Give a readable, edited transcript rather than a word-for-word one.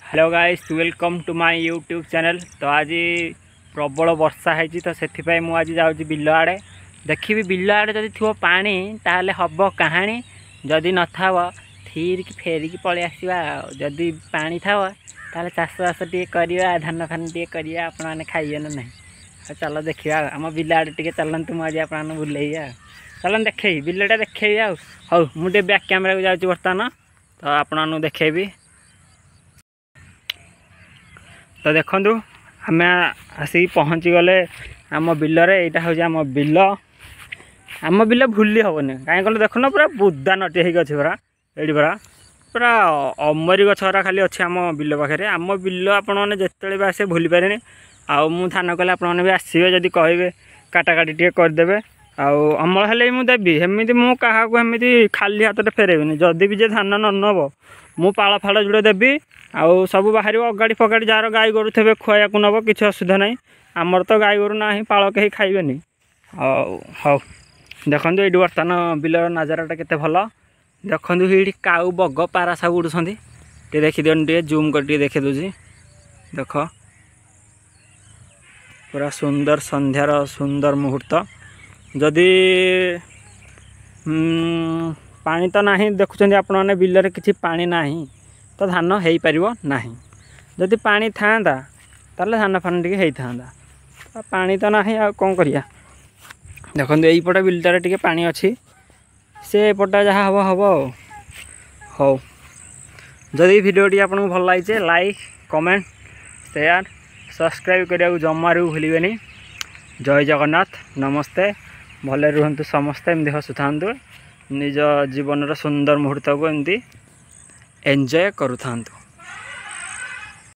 Hello guys welcome to my YouTube channel. तो आज प्रबल वर्षा है तो से मुझे जाऊँगी बिल आड़े देखी बिल आड़े जदि थो पानी ताहले हम कहानी जदि न था फिर कि फेरिकी पलि आसवा जदि पानी था ताहले चाषबास टे करवा धान फान टे करवा आपने खाइए ना नहीं। चलो देखा आम बिल आड़े टे चलतु मुझे आप बुले चलन देखे बिलटा देखे हौ मुझे बैक कैमेरा को जाऊँ बर्तमान तो आपको देखेबी। तो देखु आम आसिक पहुँची गले आम बिलरे यहाँ हूँ आम बिल भूली हेनी कहीं कहले देखुन पूरा बुदा नटी होगी पूरा ये पूरा पूरा अमरी गछरा खाली अच्छे आम बिल पाखे आम बिल आपने जिते भी आसे भूली पारे आउ धान कले आपने भी आसवे जदि कहे काटाकाटी टे करदे अमल हेल्ले मुझे देवी सेमती मुझे खाली हाथ फेरेबी जदि भी जे धान न नब मु पाल फाड़ जोड़े देवी आउ सब बाहर अगाड़ी फगाड़ी जार गाई गोरु थे खुआ को नब किसी असुविधा ना आमर तो गाई गोरु ना पाल कहीं खाइबेनि। हौ देखु ये बर्तमान बिलर नजाराटा केते भल देखु ये काऊ बग पारा सब उड़ुंट टे देखी दिखन टे जूम कर देखी दूसरी देख पूरा सुंदर संध्यार सुंदर मुहूर्त जदि पानी तो नहीं देखुं आपने बिलरे किसी पानी ना तो धान हो पार ना जदि पानी था ताले धान फान टे होता पानी तो ना आ कौन करिया देखो यहीपटे बिलटारे टे पानी अच्छी से पटा जहाँ हम हम हौ जदि भिडियोटी आपको भल लगे लाइक कमेंट शेयर सब्सक्राइब करने को जमारू भूलें। जय जगन्नाथ नमस्ते भले रुहतु समस्ते एमती हसुता निज जीवन सुंदर मुहूर्त को एमती एंजॉय करूँ।